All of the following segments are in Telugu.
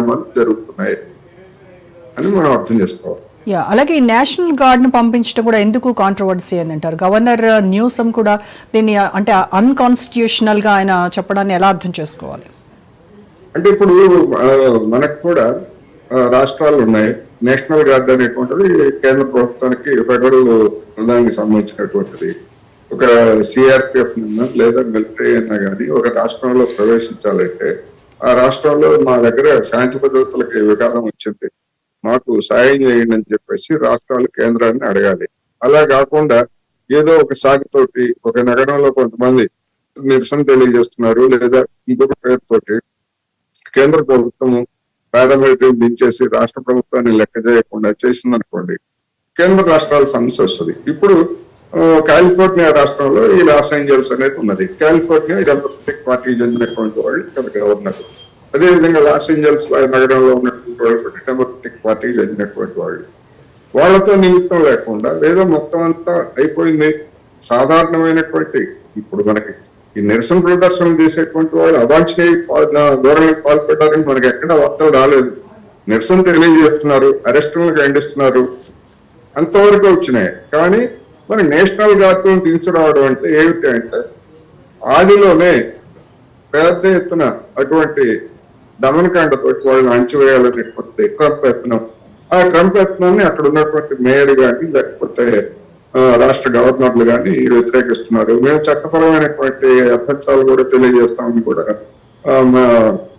పరిణామాలు జరుగుతున్నాయి అని మనం అర్థం చేసుకోవాలి. అలాగే ఈ నేషనల్ గార్డ్ ను పంపించడం కూడా ఎందుకు కాంట్రవర్సీ అని అంటారు? గవర్నర్ న్యూసం కూడా దీన్ని అంటే అన్కాన్స్టిట్యూషనల్ గా ఆయన చెప్పడాన్ని ఎలా అర్థం చేసుకోవాలి? అంటే ఇప్పుడు మనకు కూడా రాష్ట్రాలు ఉన్నాయి. నేషనల్ గార్డ్ అనేటువంటిది కేంద్ర ప్రభుత్వానికి ఫెడరల్ దానికి సంబంధించినటువంటిది. ఒక సిఆర్పిఎఫ్ నిన్న లేదా మిలిటరీ అయినా కానీ ఒక రాష్ట్రంలో ప్రవేశించాలంటే ఆ రాష్ట్రంలో మా దగ్గర శాంతి భద్రతలకి విఘాతం వచ్చింది, మాకు సాయం చేయండి అని చెప్పేసి రాష్ట్రాలు కేంద్రాన్ని అడగాలి. అలా కాకుండా ఏదో ఒక సాగుతోటి ఒక నగరంలో కొంతమంది నిరసన తెలియజేస్తున్నారు లేదా ఇంకొక పేరుతోటి కేంద్ర ప్రభుత్వము పారామిలిటరీని దించేసి రాష్ట్ర ప్రభుత్వాన్ని లెక్క చేయకుండా చేసిందనుకోండి, కేంద్ర రాష్ట్రాల సమస్య వస్తుంది. ఇప్పుడు కాలిఫోర్నియా రాష్ట్రంలో ఈ లాస్ ఏంజల్స్ అనేది ఉన్నది. కాలిఫోర్నియా డెమోక్రటిక్ పార్టీకి చెందినటువంటి వాళ్ళు ఇక్కడ గవర్నర్. అదేవిధంగా లాస్ ఏంజల్స్ నగరంలో ఉన్నటువంటి వాళ్ళు డెమోక్రటిక్ పార్టీకి చెందినటువంటి వాళ్ళు. వాళ్ళతో నిమిత్తం లేకుండా లేదా మొత్తం అంతా అయిపోయింది. సాధారణమైనటువంటి ఇప్పుడు మనకి ఈ నిరసన ప్రదర్శనలు చేసేటువంటి వాళ్ళు అవాంఛనీయ ధోరణికి పాల్పడ్డారని మనకి ఎక్కడ వార్తలు రాలేదు. నిరసన తెలియజేస్తున్నారు, అరెస్టులను ఖండిస్తున్నారు, అంతవరకు వచ్చినాయి. కానీ మరి నేషనల్ గార్డ్ తీసుకురావడం అంటే ఏమిటి అంటే ఆదిలోనే పెద్ద ఎత్తున అటువంటి దమనకాండతో వాళ్ళని అణచివేయాలనేటువంటి ట్రంప్ యత్నం. ఆ ట్రంప్ యత్నాన్ని అక్కడ ఉన్నటువంటి మేయర్ కానీ లేకపోతే రాష్ట్ర గవర్నర్లు కానీ వ్యతిరేకిస్తున్నారు. మేము చట్టపరమైనటువంటి అభ్యంతరాలు కూడా తెలియజేస్తామని కూడా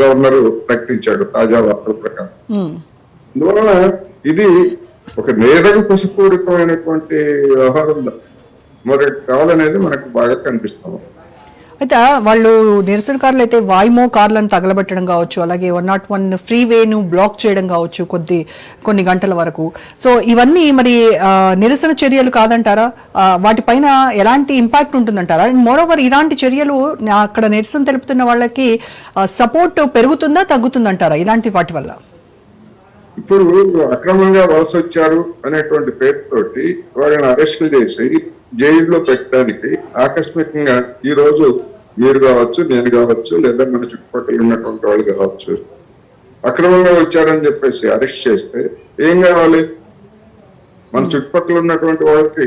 గవర్నర్ ప్రకటించాడు తాజా వార్తల ప్రకారం. అందువలన ఇది ఒక నేరం కుశపూరితమైనటువంటి వ్యవహారం మరి కావాలనేది మనకు బాగా కనిపిస్తాము. అయితే వాళ్ళు నిరసనకారులు అయితే వాయిమో కార్లను తగలబెట్టడం కావచ్చు, అలాగే 101 ఫ్రీవేను బ్లాక్ చేయడం కావచ్చు కొన్ని గంటల వరకు. సో ఇవన్నీ మరి నిరసన చర్యలు కాదంటారా? వాటిపైన ఎలాంటి ఇంపాక్ట్ ఉంటుందంటారా? అండ్ మోరోవర్ ఇలాంటి చర్యలు అక్కడ నిరసన తెలుపుతున్న వాళ్ళకి సపోర్ట్ పెరుగుతుందా తగ్గుతుందంటారా ఇలాంటి వాటి వల్ల? ఇప్పుడు అక్రమంగా వలస వచ్చారు అనేటువంటి పేరుతోటి వాళ్ళని అరెస్టులు చేసి జైల్లో పెట్టడానికి ఆకస్మికంగా ఈ రోజు మీరు కావచ్చు, నేను కావచ్చు, లేదా మన చుట్టుపక్కల ఉన్నటువంటి వాళ్ళు కావచ్చు అక్రమంగా వచ్చారని చెప్పేసి అరెస్ట్ చేస్తే ఏం కావాలి? మన చుట్టుపక్కల ఉన్నటువంటి వాళ్ళకి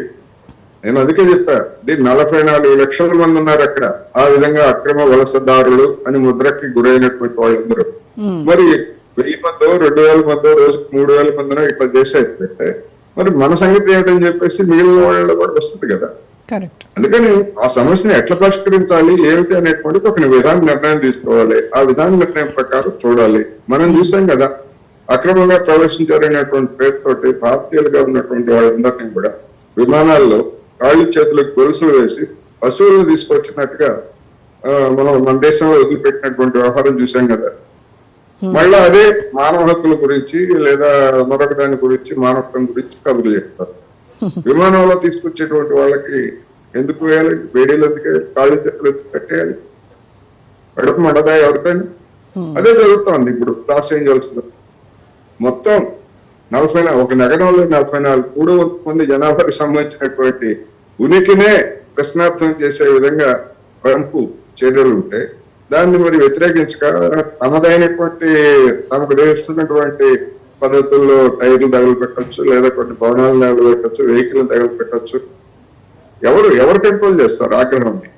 నేను అందుకే చెప్పా, దీన్ని 44 లక్షల మంది ఉన్నారు అక్కడ. ఆ విధంగా అక్రమ వలసదారులు అని ముద్రకి గురైనటువంటి వాళ్ళందరూ మరి 1000 మందో 2000 మందో రోజుకు 3000 మందినో ఇట్లా చేసేట్లయితే మరి మన సంగతి ఏమిటని చెప్పేసి మిగిలిన వాళ్ళ కూడా వస్తుంది కదా. అందుకని ఆ సమస్యని ఎట్లా పరిష్కరించాలి ఏమిటి అనేటువంటిది ఒక విధాన నిర్ణయం తీసుకోవాలి. ఆ విధాన నిర్ణయం ప్రకారం చూడాలి. మనం చూసాం కదా అక్రమంగా ప్రవేశించారనేటువంటి పేరుతోటి భారతీయులుగా ఉన్నటువంటి వాళ్ళందరినీ కూడా విమానాల్లో కాళ్ళు చేతులకు గొలుసులు వేసి పశువులను తీసుకొచ్చినట్టుగా మన దేశంలో వదిలిపెట్టినటువంటి వ్యవహారం చూసాం కదా. మళ్ళా అదే మానవ హక్కుల గురించి లేదా మరొక దాని గురించి మానవత్వం గురించి కబుర్లు చెప్తారు. విమానంలో తీసుకొచ్చేటువంటి వాళ్ళకి ఎందుకు వేయాలి? వేడీలు ఎందుకు కాళ్ళు చేతులు ఎందుకు పెట్టేయాలి? కడుపు మండదా ఎవరికైనా? అదే జరుగుతోంది ఇప్పుడు లాస్ ఏంజల్స్ లో. మొత్తం ఒక నగరంలో 44 మంది జనాభాకి సంబంధించినటువంటి ఉనికినే ప్రశ్నార్థం చేసే విధంగా ట్రంప్ చర్యలు ఉంటే దాన్ని మరి వ్యతిరేకించక తమదైనటువంటి తమకు తెలుస్తున్నటువంటి పద్ధతుల్లో టైర్లు తగలు పెట్టచ్చు, లేదా కొన్ని భవనాలను తగలు పెట్టచ్చు, వెహికల్ తగలు పెట్టచ్చు. ఎవరు కంట్రోల్ చేస్తారు ఆగ్రహాన్ని?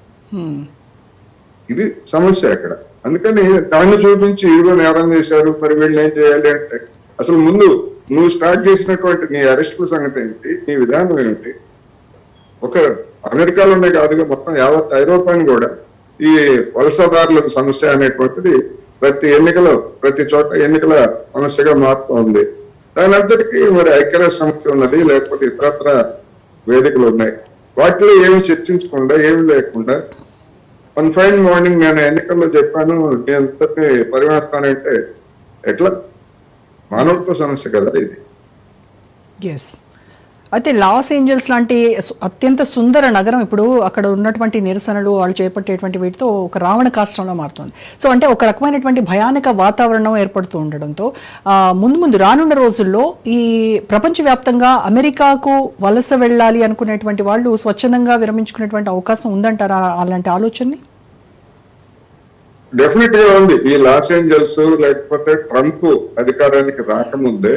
ఇది సమస్య అక్కడ. అందుకని దాన్ని చూపించి ఇదిగో నేరం చేశారు మరి వీళ్ళు ఏం చేయాలి అంటే అసలు ముందు నువ్వు స్టార్ట్ చేసినటువంటి నీ అరెస్ట్ సంగతి ఏంటి, నీ విధానం ఏంటి? ఒక అమెరికాలోనే కాదుగా మొత్తం యావత్ ఐరోపాని కూడా ఈ వలసదారులకు సమస్య అనేటువంటిది ప్రతి చోట ఎన్నికల సమస్యగా మారుతూ ఉంది. దాని అంతటికీ మరి ఐక్యరాజ్య సమితి ఉన్నది, లేకపోతే ఇతరత్ర వేదికలు ఉన్నాయి. వాటిలో ఏమి చర్చించకుండా ఏమి లేకుండా వన్ ఫైన్ మార్నింగ్ నేను ఎన్నికల్లో చెప్పాను నేను పరిమాణిస్తానంటే ఎట్లా? మానవత్వ సమస్య కదా ఇది. అయితే లాస్ ఏంజల్స్ లాంటి అత్యంత సుందర నగరం ఇప్పుడు అక్కడ ఉన్నటువంటి నిరసనలు వాళ్ళు చేపట్టేటువంటి వీటితో ఒక రావణ కాష్టంలో మారుతుంది. సో అంటే ఒక రకమైనటువంటి భయానక వాతావరణం ఏర్పడుతూ ఉండడంతో ముందు రానున్న రోజుల్లో ఈ ప్రపంచవ్యాప్తంగా అమెరికాకు వలస వెళ్ళాలి అనుకునేటువంటి వాళ్ళు స్వచ్ఛందంగా విరమించుకునేటువంటి అవకాశం ఉందంటారా అలాంటి ఆలోచనని? డెఫినెట్ గా ఉంది. ఈ లాస్ ఏంజల్స్ లేకపోతే ట్రంప్ అధికారానికి రాకముందే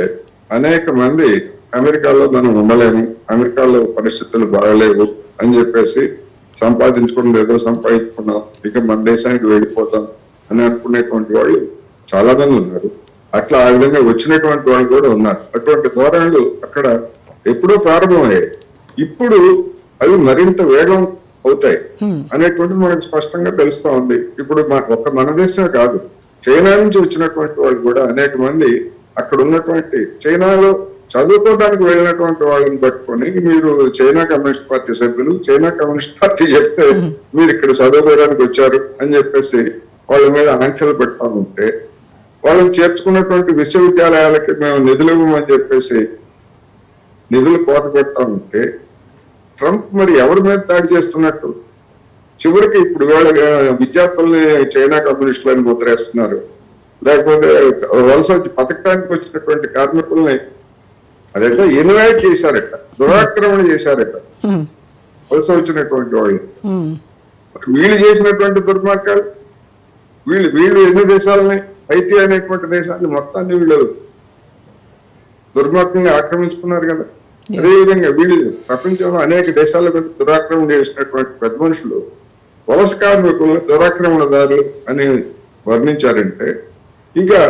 అనేక మంది అమెరికాలో మనం ఉండలేము, అమెరికాలో పరిస్థితులు బాగలేవు అని చెప్పేసి సంపాదించుకున్నది ఏదో సంపాదించుకున్నాం, ఇక మన దేశానికి వెళ్ళిపోతాం అని అనుకునేటువంటి వాళ్ళు చాలా మంది ఉన్నారు. అట్లా ఆ విధంగా వచ్చినటువంటి వాళ్ళు కూడా ఉన్నారు. అటువంటి ధోరణులు అక్కడ ఎప్పుడో ప్రారంభమయ్యాయి. ఇప్పుడు అవి మరింత వేగం అవుతాయి అనేటువంటిది మనకు స్పష్టంగా తెలుస్తా ఉంది. ఇప్పుడు ఒక్క మన దేశమే కాదు, చైనా నుంచి వచ్చినటువంటి వాళ్ళు కూడా అనేక మంది అక్కడ ఉన్నటువంటి చైనాలో చదువుకోవడానికి వెళ్ళినటువంటి వాళ్ళని పట్టుకొని మీరు చైనా కమ్యూనిస్ట్ పార్టీ సభ్యులు, చైనా కమ్యూనిస్ట్ పార్టీ చెప్తే మీరు ఇక్కడ చదువుకోవడానికి వచ్చారు అని చెప్పేసి వాళ్ళ మీద ఆంక్షలు పెడతా ఉంటే, వాళ్ళని చేర్చుకున్నటువంటి విశ్వవిద్యాలయాలకి మేము నిధులు ఇవ్వమని చెప్పేసి నిధులు కోత పెడతా ఉంటే, ట్రంప్ మరి ఎవరి మీద దాడి చేస్తున్నట్టు? చివరికి ఇప్పుడు వాళ్ళ విద్యార్థుల్ని చైనా కమ్యూనిస్టులని ముద్రేస్తున్నారు, లేకపోతే వలస వచ్చి బతకడానికి వచ్చినటువంటి కార్మికుల్ని అదంటే ఇన్వైట్ చేశారట, దురాక్రమణ చేశారట వలస వచ్చినటువంటి వాళ్ళు. వీళ్ళు చేసినటువంటి దుర్మార్గాలు, వీళ్ళు ఎన్ని దేశాలని, హైతీ అనేటువంటి దేశాన్ని మొత్తాన్ని వీళ్ళు దుర్మార్గంగా ఆక్రమించుకున్నారు కదా. అదేవిధంగా వీళ్ళు ప్రపంచంలో అనేక దేశాల మీద దురాక్రమణ చేసినటువంటి పెద్ద మనుషులు వలస కార్మికులు దురాక్రమణదారులు అని వర్ణించారంటే, ఇంకా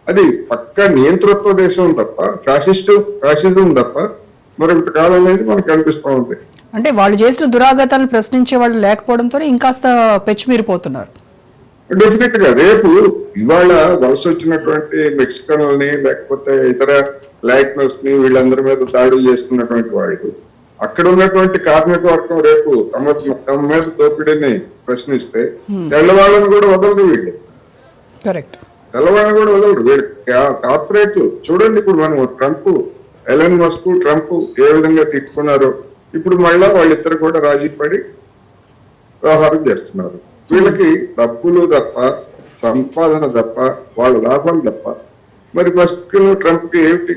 అది పక్కా నియంతృత్వ దేశం తప్ప, ఫ్యాసిజం తప్ప మరొకటి కాదనేది మనకు కనిపిస్తూ ఉంది. అంటే వాళ్ళు చేసిన దురాగతాలను ప్రశ్నించే వాళ్ళు లేకపోవడంతో ఇంకాస్త పెచ్చిమీరిపోతున్నారు. డెఫినెట్ గా రేపు ఇవాళ వలస వచ్చినటువంటి మెక్సికన్లని లేకపోతే ఇతర లాటినోస్ ని వీళ్ళందరి మీద దాడులు చేస్తున్నటువంటి వాళ్ళు, అక్కడ ఉన్నటువంటి కార్మిక వర్గం రేపు తమ మీద దోపిడీని ప్రశ్నిస్తే తెల్లవాళ్ళని కూడా వదలరు వీళ్ళు. కరెక్ట్, తెల్లవాళ్ళని కూడా వదలరు వీళ్ళు. కార్పొరేట్లు చూడండి, ఇప్పుడు మనం ట్రంప్, ఎలన్ మస్క్ ట్రంప్ ఏ విధంగా తిట్టుకున్నారో, ఇప్పుడు మళ్ళా వాళ్ళిద్దరు కూడా రాజీ పడి వ్యవహారం చేస్తున్నారు. వీళ్ళకి డబ్బులు తప్ప, సంపాదన తప్ప, వాళ్ళ లాభాలు తప్ప. మరి మస్క్ ట్రంప్ కి ఏమిటి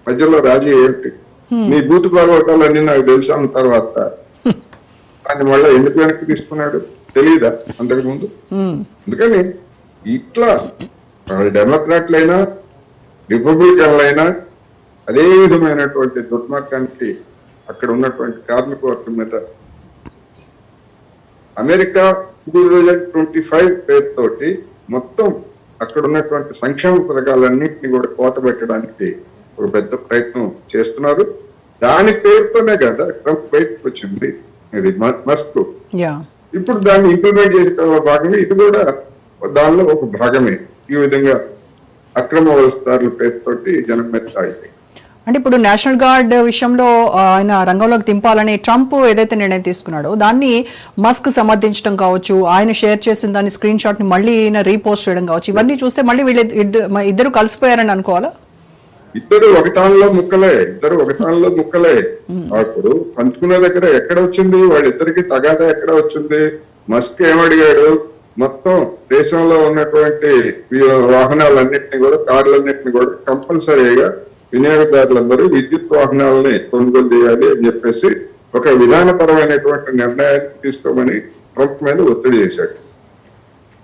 మధ్యలో రాజీ ఏమిటి? నీ బూతు బాగోటాలన్నీ నాకు తెలుసు అన్న తర్వాత ఆయన మళ్ళీ ఎందుకు వెనక్కి తీసుకున్నాడు తెలియదా అంతకు ముందు? అందుకని ఇట్లా డెమోక్రాట్లైనా రిపబ్లికన్లైనా అదే విధమైనటువంటి దుర్మార్గానికి అక్కడ ఉన్నటువంటి కార్మిక వర్గం మీద అమెరికా 2025 పేరుతోటి మొత్తం అక్కడ ఉన్నటువంటి సంక్షేమ పథకాలన్నింటినీ కూడా కోత పెట్టడానికి ఒక పెద్ద ప్రయత్నం చేస్తున్నారు. దాని పేరుతోనే కదా ట్రంప్ బయటకు వచ్చింది ఇది మస్క్. ఇప్పుడు దాన్ని ఇంప్లిమెంట్ చేసే భాగమే ఇది కూడా దానిలో ఒక భాగమే. ఈ విధంగా అక్రమ వలసదారుల పేరుతోటి జనం మీద తాగిపోయి. అంటే ఇప్పుడు నేషనల్ గార్డ్ విషయంలో ఆయన రంగంలోకి దింపాలని ట్రంప్ ఏదైతే నిర్ణయం తీసుకున్నాడో దాన్ని మస్క్ సమర్థించడం కావచ్చు, ఆయన షేర్ చేసిన దాని స్క్రీన్ షాట్ ని మళ్ళీ రీపోస్ట్ చేయడం కావచ్చు, ఇవన్నీ చూస్తే మళ్ళీ వీళ్ళు ఇద్దరు కలిసిపోయారని అనుకోవాలా? ఇద్దరు ఒక తాళ్ళలో ముక్కలే. అప్పుడు పంచుకునే దగ్గర ఎక్కడ వచ్చింది వాళ్ళిద్దరికి తగాదా ఎక్కడ వచ్చింది? మస్క్ ఏమడిగాడు? మొత్తం దేశంలో ఉన్నటువంటి వాహనాలన్నింటినీ కూడా, కార్లన్నింటినీ కూడా కంపల్సరీగా వినియోగదారులందరూ విద్యుత్ వాహనాలని కొనుగోలు చేయాలి అని చెప్పేసి ఒక విధానపరమైనటువంటి నిర్ణయాన్ని తీసుకోమని ట్రంప్ మీద ఒత్తిడి చేశాడు.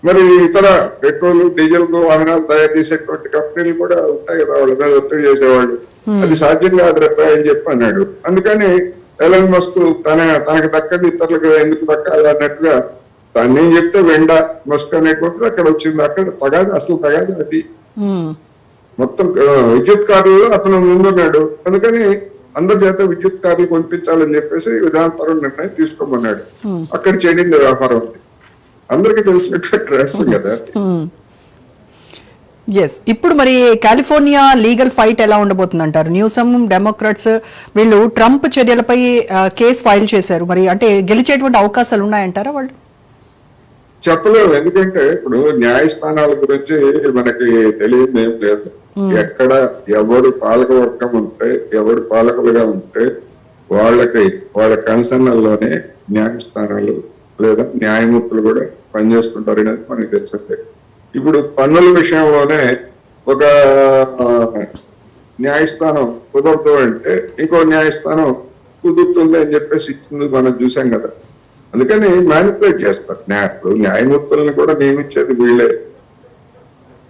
మరి ఇతర పెట్రోల్ డీజిల్ వాహనాలు తయారు చేసేటువంటి కంపెనీలు కూడా ఉంటాయి కదా, వాళ్ళ మీద ఒత్తిడి చేసేవాళ్ళు. అది సాధ్యం కాదు అని చెప్పి అన్నాడు. అందుకని ఎలన్ మస్క్ తనకు దక్కది ఇతరులకు ఎందుకు దక్కాలి అన్నట్టుగా దాన్ని ఏం చెప్తే వెండా మస్క్ అనేటువంటిది అక్కడ వచ్చింది. అక్కడ అసలు తగాదు అది. మొత్తం విద్యుత్ కార్లలో అతను ముందున్నాడు. అందుకని అందరి చేత విద్యుత్ కార్లు కొనిపించాలని చెప్పేసి విధానపరం నిర్ణయం తీసుకోమన్నాడు. అక్కడ చెడింది వ్యాపారం. అందరికీ తెలిసినటువంటి రహస్యం కదా. ఎస్, ఇప్పుడు మరి కాలిఫోర్నియా లీగల్ ఫైట్ ఎలా ఉండబోతుంది అంటారు? న్యూసమ్ డెమోక్రాట్స్ వీళ్ళు ట్రంప్ చర్యలపై కేసు ఫైల్ చేశారు. మరి అంటే గెలిచేటువంటి అవకాశాలు ఉన్నాయంటారా వాళ్ళు? చెప్పలేము. ఎందుకంటే ఇప్పుడు న్యాయస్థానాల గురించి మనకి తెలియదు ఏం లేదు. ఎక్కడ ఎవడు పాలకవర్గం ఉంటే, ఎవడు పాలకులుగా ఉంటే వాళ్ళ కన్సర్న్లోనే న్యాయస్థానాలు లేదా న్యాయమూర్తులు కూడా పనిచేస్తుంటారు అనేది మనకి తెలిసిందే. ఇప్పుడు పన్నుల విషయంలోనే ఒక న్యాయస్థానం కుదరదు అంటే ఇంకో న్యాయస్థానం కుదురుతుంది అని చెప్పేసి ఇచ్చింది మనం చూసాం కదా. అందుకని మ్యానిపులేట్ చేస్తారు. ఇప్పుడు న్యాయమూర్తులను కూడా నియమించేది వీళ్ళే.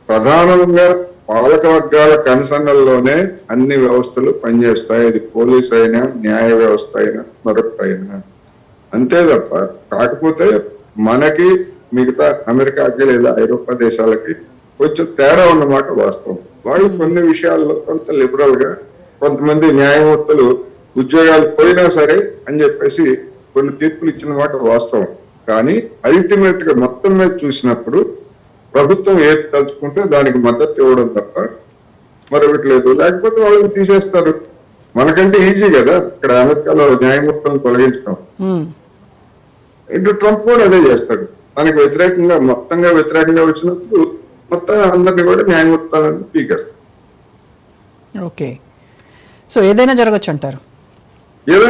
ప్రధానంగా పాలక వర్గాల కనుసన్నల్లోనే అన్ని వ్యవస్థలు పనిచేస్తాయి. అది పోలీస్ అయినా, న్యాయ వ్యవస్థ అయినా, మరొకటైనా. అంతే తప్ప కాకపోతే మనకి మిగతా అమెరికాకి లేదా ఐరోపా దేశాలకి కొంచెం తేడా ఉన్నమాట వాస్తవం. వాళ్ళు కొన్ని విషయాల్లో కొంత లిబరల్ గా, కొంతమంది న్యాయమూర్తులు ఉద్యోగాలు పోయినా సరే అని చెప్పేసి కొన్ని తీర్పులు ఇచ్చిన మాట వాస్తవం. కానీ అల్టిమేట్ గా మొత్తం మీద చూసినప్పుడు ప్రభుత్వం ఏది తలుచుకుంటే దానికి మద్దతు ఇవ్వడం తప్ప మరొకటి లేదు. లేకపోతే వాళ్ళని తీసేస్తారు. మనకంటే ఈజీ కదా ఇక్కడ అమెరికాలో న్యాయమూర్తులను తొలగించడం. ఇటు ట్రంప్ కూడా అదే చేస్తాడు. మనకి మొత్తంగా వ్యతిరేకంగా వచ్చినప్పుడు మొత్తం అందరినీ కూడా న్యాయమూర్తులను పీకేస్తాడు. ఓకే, సో ఏదైనా జరగచ్చు అంటారు. ఏదైనా